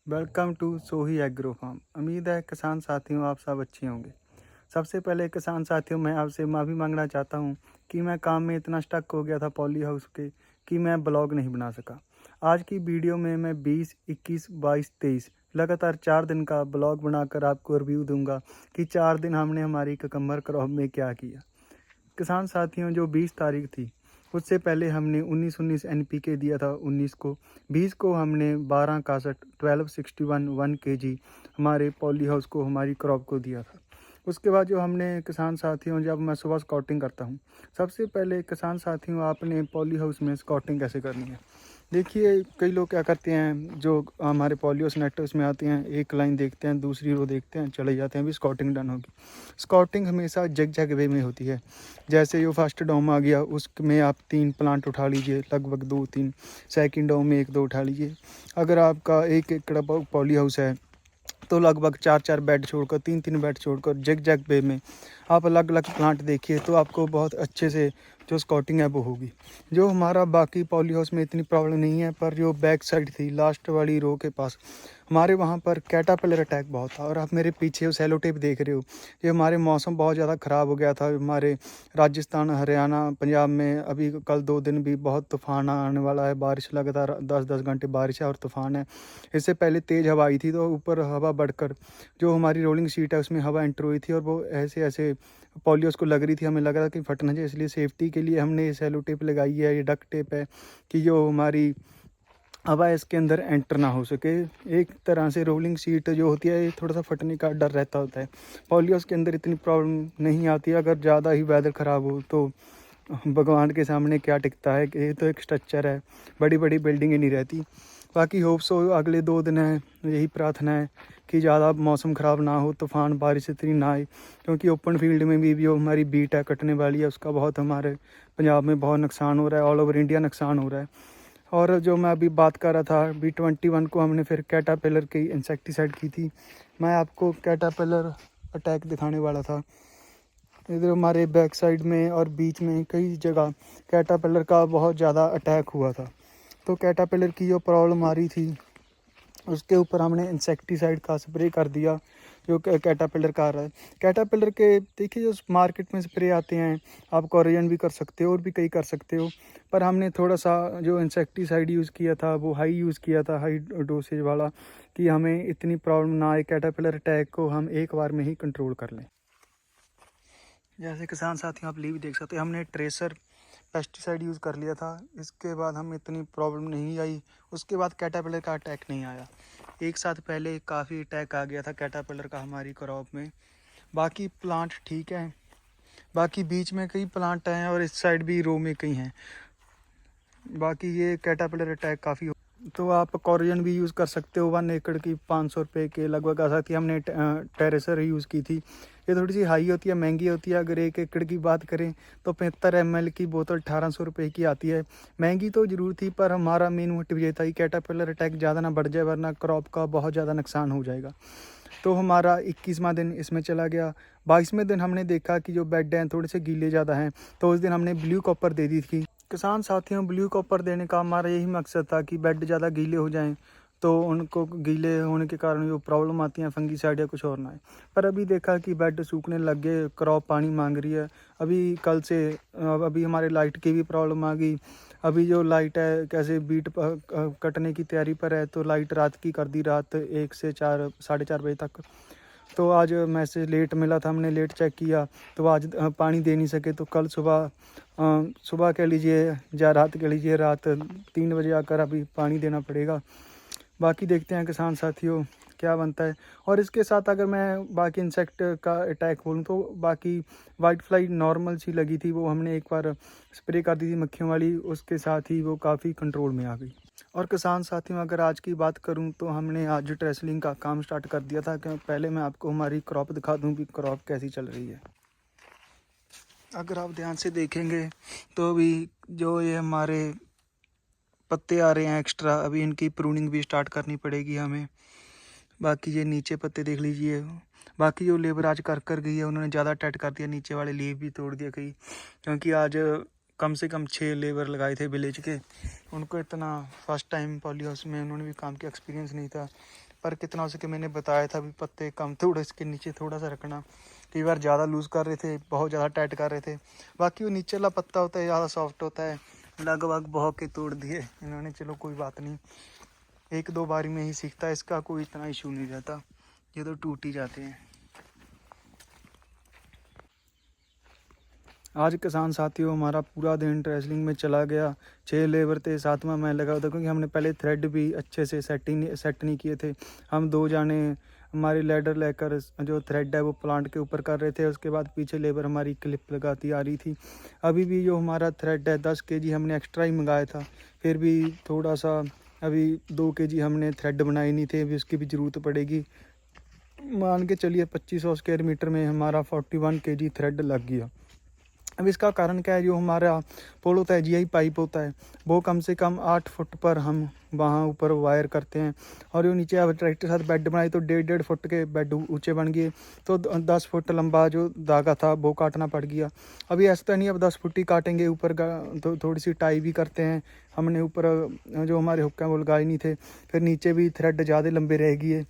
Welcome to सोही agro farm. उम्मीद है किसान साथियों आप सब अच्छे होंगे। सबसे पहले किसान साथियों मैं आपसे माफ़ी मांगना चाहता हूं कि मैं काम में इतना स्टक हो गया था पॉली हाउस के कि मैं ब्लॉग नहीं बना सका। आज की वीडियो में मैं 20, 21, 22, 23 लगातार 4 दिन का ब्लॉग बनाकर आपको रिव्यू दूंगा कि 4 दिन हमने हमारी ककम्बर क्रॉप में क्या किया। किसान साथियों, जो 20 तारीख थी उससे पहले हमने 19 एनपीके दिया था 19 को। 20 को हमने 12 61 1261 1 kg हमारे पॉली हाउस को, हमारी क्रॉप को दिया था। उसके बाद जो हमने किसान साथियों, जब मैं सुबह स्कॉटिंग करता हूँ, सबसे पहले किसान साथियों आपने पॉली हाउस में स्कॉटिंग कैसे करनी है। देखिए, कई लोग क्या करते हैं, जो हमारे पॉलियोस नेटवर्स में आते हैं, एक लाइन देखते हैं, दूसरी रो देखते हैं, चले जाते हैं, अभी स्कॉटिंग डन होगी। स्कॉटिंग हमेशा जग जग वे में होती है। जैसे जो फर्स्ट डोम आ गया उसमें आप 3 प्लांट उठा लीजिए, लगभग 2-3। सेकंड डोम में 1-2 उठा लीजिए। अगर आपका 1 एकड़ पॉली हाउस है तो लगभग 4-4 बेड छोड़कर, 3-3 बेड छोड़कर जग जग वे में आप अलग अलग प्लांट देखिए, तो आपको बहुत अच्छे से जो स्कॉटिंग है वो होगी। जो हमारा बाकी पॉली हाउस में इतनी प्रॉब्लम नहीं है, पर जो बैक साइड थी लास्ट वाली रो के पास, हमारे वहाँ पर कैटापिलर अटैक बहुत था। और आप मेरे पीछे वो सेलो टेप देख रहे हो, ये हमारे मौसम बहुत ज़्यादा ख़राब हो गया था। हमारे राजस्थान, हरियाणा, पंजाब में अभी कल 2 दिन भी बहुत तूफान आने वाला है। बारिश लगातार 10-10 घंटे बारिश है और तूफान है। इससे पहले तेज़ हवा आई थी, तो ऊपर हवा बढ़कर जो हमारी रोलिंग शीट है उसमें हवा एंटर हुई थी और वो ऐसे ऐसे पॉलियोस को लग रही थी। हमें लग रहा था कि फट ना जाए, इसलिए सेफ्टी के लिए हमने ये सेलो टेप लगाई है, ये डक्ट टेप है कि जो हमारी हवा इसके अंदर एंटर ना हो सके। एक तरह से रोलिंग शीट जो होती है, ये थोड़ा सा फटने का डर रहता होता है। पॉलियोस के अंदर इतनी प्रॉब्लम नहीं आती है। अगर ज़्यादा ही वेदर ख़राब हो तो भगवान के सामने क्या टिकता है, कि ये तो एक स्ट्रक्चर है, बड़ी बड़ी बिल्डिंगें नहीं रहती। बाकी होप सो अगले 2 दिन है, यही प्रार्थना है कि ज़्यादा मौसम ख़राब ना हो, तूफ़ान बारिश इतनी ना आए, क्योंकि ओपन फील्ड में भी जो हमारी बीट है कटने वाली है, उसका बहुत हमारे पंजाब में बहुत नुकसान हो रहा है, ऑल ओवर इंडिया नुकसान हो रहा है। और जो मैं अभी बात कर रहा था, B21 को हमने फिर कैटापिलर की इंसेक्टिसाइड की थी। मैं आपको कैटापिलर अटैक दिखाने वाला था। इधर हमारे बैक साइड में और बीच में कई जगह कैटापिलर का बहुत ज़्यादा अटैक हुआ था। तो कैटापिलर की जो प्रॉब्लम आ रही थी उसके ऊपर हमने इंसेक्टिसाइड का स्प्रे कर दिया, जो कैटापिलर का आ रहा है। कैटापिलर के देखिए, जो मार्केट में स्प्रे आते हैं, आप कोरियन भी कर सकते हो और भी कई कर सकते हो, पर हमने थोड़ा सा जो इंसेक्टिसाइड यूज़ किया था वो हाई यूज़ किया था, हाई डोसेज वाला, कि हमें इतनी प्रॉब्लम ना आए, कैटापिलर अटैक को हम एक बार में ही कंट्रोल कर लें। जैसे किसान साथियों आप लीव देख सकते हैं, हमने ट्रेसर पेस्टिसाइड यूज़ कर लिया था, इसके बाद हमें इतनी प्रॉब्लम नहीं आई। उसके बाद कैटापिलर का अटैक नहीं आया। एक साथ पहले काफ़ी अटैक आ गया था कैटापिलर का हमारी क्रॉप में। बाकी प्लांट ठीक है, बाकी बीच में कई प्लांट हैं और इस साइड भी रो में कई हैं। बाकी ये कैटापिलर अटैक काफ़ी हो, तो आप कोरियन भी यूज़ कर सकते हो। 1 एकड़ की 500 रुपये के लगभग आ सकती है। हमने टेरेसर यूज़ की थी, ये थोड़ी सी हाई होती है, महंगी होती है। अगर 1 एकड़ की बात करें तो 75 ml की बोतल 1800 रुपये की आती है। महंगी तो ज़रूर थी, पर हमारा मेन मोटिव ये था कि कैटापिलर अटैक ज़्यादा ना बढ़ जाए, वरना क्रॉप का बहुत ज़्यादा नुकसान हो जाएगा। तो हमारा 21वां दिन इसमें चला गया। 22वें दिन हमने देखा कि जो बेड हैं थोड़े से गीले ज़्यादा हैं, तो उस दिन हमने ब्लू कॉपर दे दी थी। किसान साथियों, ब्लू कॉपर देने का हमारा यही मकसद था कि बेड ज़्यादा गीले हो जाएं, तो उनको गीले होने के कारण जो प्रॉब्लम आती है फंगीसाइड या कुछ और ना आए। पर अभी देखा कि बेड सूखने लग गए, क्रॉप पानी मांग रही है। अभी कल से अभी हमारे लाइट की भी प्रॉब्लम आ गई। अभी जो लाइट है कैसे बीट कटने की तैयारी पर है, तो लाइट रात की कर दी, रात 1 से 4 साढ़े 4 बजे तक। तो आज मैसेज लेट मिला था, हमने लेट चेक किया, तो आज पानी दे नहीं सके। तो कल सुबह कह लीजिए या रात कह लीजिए, रात 3 बजे आकर अभी पानी देना पड़ेगा। बाकी देखते हैं किसान साथियों क्या बनता है। और इसके साथ अगर मैं बाकी इंसेक्ट का अटैक बोलूँ, तो बाकी वाइट फ्लाई नॉर्मल सी लगी थी, वो हमने एक बार स्प्रे कर दी थी मक्खियों वाली, उसके साथ ही वो काफ़ी कंट्रोल में आ गई। और किसान साथियों, अगर आज की बात करूं तो हमने आज ट्रेसलिंग का काम स्टार्ट कर दिया था। कि पहले मैं आपको हमारी क्रॉप दिखा दूं कि क्रॉप कैसी चल रही है। अगर आप ध्यान से देखेंगे तो अभी जो ये हमारे पत्ते आ रहे हैं एक्स्ट्रा, अभी इनकी प्रूनिंग भी स्टार्ट करनी पड़ेगी हमें। बाकी ये नीचे पत्ते देख लीजिए। बाकी जो लेबर आज कर कर गई है, उन्होंने ज़्यादा टाइट कर दिया, नीचे वाले लीव भी तोड़ दिया कहीं, क्योंकि आज कम से कम 6 लेबर लगाए थे विलेज के। उनको इतना फर्स्ट टाइम पॉली हाउस में उन्होंने भी काम किया, एक्सपीरियंस नहीं था। पर कितना हो सके मैंने बताया था अभी पत्ते कम थे, थोड़ा इसके नीचे थोड़ा सा रखना। कई बार ज़्यादा लूज़ कर रहे थे, बहुत ज़्यादा टाइट कर रहे थे। बाकी वो नीचे वाला पत्ता होता है ज़्यादा सॉफ्ट होता है, लगभग बहो के तोड़ दिए इन्होंने। चलो कोई बात नहीं, 1-2 बारी में ही सीखता है, इसका कोई इतना इशू नहीं रहता, ये तो टूट ही जाते हैं। आज किसान साथियों हमारा पूरा दिन रेसलिंग में चला गया। 6 लेबर थे, 7वां मैं लगा था, क्योंकि हमने पहले थ्रेड भी अच्छे से सेट नहीं किए थे। हम 2 जाने हमारी लैडर लेकर जो थ्रेड है वो प्लांट के ऊपर कर रहे थे, उसके बाद पीछे लेबर हमारी क्लिप लगाती आ रही थी। अभी भी जो हमारा थ्रेड है 10 kg हमने एक्स्ट्रा ही मंगाया था, फिर भी थोड़ा सा अभी 2 kg हमने थ्रेड बनाए नहीं थे, अभी उसकी भी ज़रूरत पड़ेगी। मान के चलिए 2500 स्क्वायर मीटर में हमारा 41 kg थ्रेड लग गया। अब इसका कारण क्या है, जो हमारा पोल होता है जीआई पाइप होता है, वो कम से कम 8 फुट पर हम वहाँ ऊपर वायर करते हैं। और जो नीचे अब ट्रैक्टर के साथ बेड बनाई तो 1.5 फुट के बेड ऊंचे बन गए, तो 10 फुट लंबा जो धागा था वो काटना पड़ गया। अभी ऐसा तो नहीं अब 10 फुट ही काटेंगे, ऊपर तो थोड़ी सी टाई भी करते हैं हमने, ऊपर जो हमारे हुक्का वो लगाए नहीं थे। फिर नीचे भी थ्रेड ज़्यादा लंबे रह गए,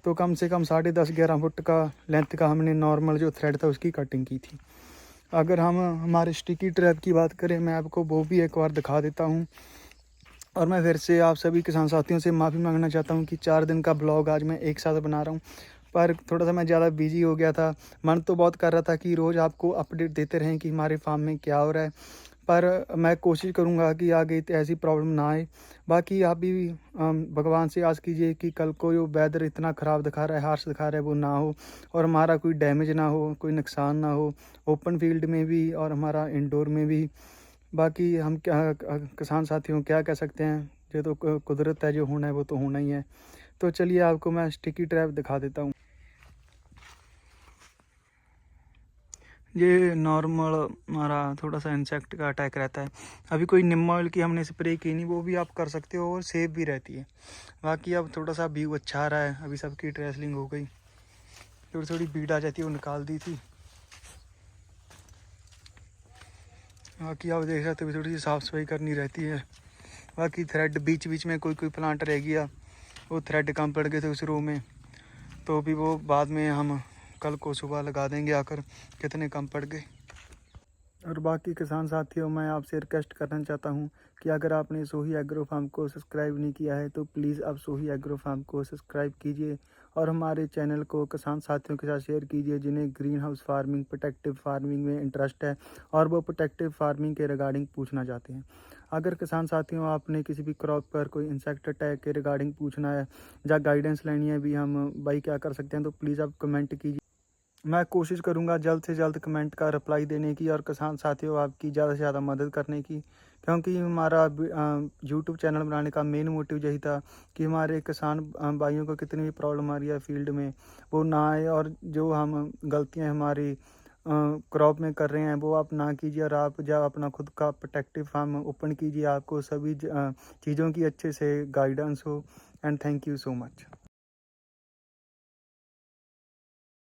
तो कम से कम 10.5-11 फुट का लेंथ का हमने नॉर्मल जो थ्रेड था उसकी कटिंग की थी। अगर हम हमारे स्टिकी ट्रैप की बात करें, मैं आपको वो भी एक बार दिखा देता हूं। और मैं फिर से आप सभी किसान साथियों से माफ़ी मांगना चाहता हूं कि 4 दिन का ब्लॉग आज मैं एक साथ बना रहा हूं, पर थोड़ा सा मैं ज़्यादा बिजी हो गया था। मन तो बहुत कर रहा था कि रोज़ आपको अपडेट देते रहें कि हमारे फार्म में क्या हो रहा है, पर मैं कोशिश करूंगा कि आगे ऐसी प्रॉब्लम ना आए। बाकी आप भी भगवान से आस कीजिए कि कल को जो वेदर इतना ख़राब दिखा रहा है, हार्श दिखा रहा है, वो ना हो और हमारा कोई डैमेज ना हो, कोई नुकसान ना हो, ओपन फील्ड में भी और हमारा इंडोर में भी। बाकी हम क्या किसान साथियों क्या कह सकते हैं, ये तो कुदरत है, जो होना है वो तो होना ही है। तो चलिए आपको मैं स्टिकी ट्रैप दिखा देता हूँ। ये नॉर्मल हमारा थोड़ा सा इंसेक्ट का अटैक रहता है। अभी कोई निम ऑयल की हमने स्प्रे की नहीं, वो भी आप कर सकते हो और सेफ भी रहती है। बाकी अब थोड़ा सा व्यू अच्छा आ रहा है, अभी सबकी ट्रेसलिंग हो गई, थोड़ी थोड़ी भीड़ आ जाती है वो निकाल दी थी। बाकी आप देख सकते हो थोड़ी सी साफ़ सफाई करनी रहती है। बाकी थ्रेड बीच बीच में कोई प्लांट रह गया, वो थ्रेड कम पड़ गए थे उस रो में, तो भी वो बाद में हम कल को सुबह लगा देंगे आकर कितने कम पड़ गए। और बाकी किसान साथियों, मैं आपसे रिक्वेस्ट करना चाहता हूं कि अगर आपने सोही एग्रो फार्म को सब्सक्राइब नहीं किया है तो प्लीज़ आप सोही एग्रो फार्म को सब्सक्राइब कीजिए और हमारे चैनल को किसान साथियों के साथ शेयर कीजिए जिन्हें green house farming, protective farming में इंटरेस्ट है और वो प्रोटेक्टिव फार्मिंग के रिगार्डिंग पूछना चाहते हैं। अगर किसान साथियों आपने किसी भी क्रॉप पर कोई इंसेक्ट अटैक के रिगार्डिंग पूछना है या गाइडेंस लेनी है भी हम भाई क्या कर सकते हैं, तो प्लीज़ आप कमेंट कीजिए। मैं कोशिश करूंगा जल्द से जल्द कमेंट का रिप्लाई देने की और किसान साथियों आपकी ज़्यादा से ज़्यादा मदद करने की, क्योंकि हमारा यूट्यूब चैनल बनाने का मेन मोटिव यही था कि हमारे किसान भाइयों को कितनी भी प्रॉब्लम आ रही है फील्ड में वो ना आए, और जो हम गलतियां हमारी क्रॉप में कर रहे हैं वो आप ना कीजिए, और आप जब अपना खुद का प्रोटेक्टिव फार्म ओपन कीजिए, आपको सभी चीज़ों की अच्छे से गाइडेंस हो। And thank you so much.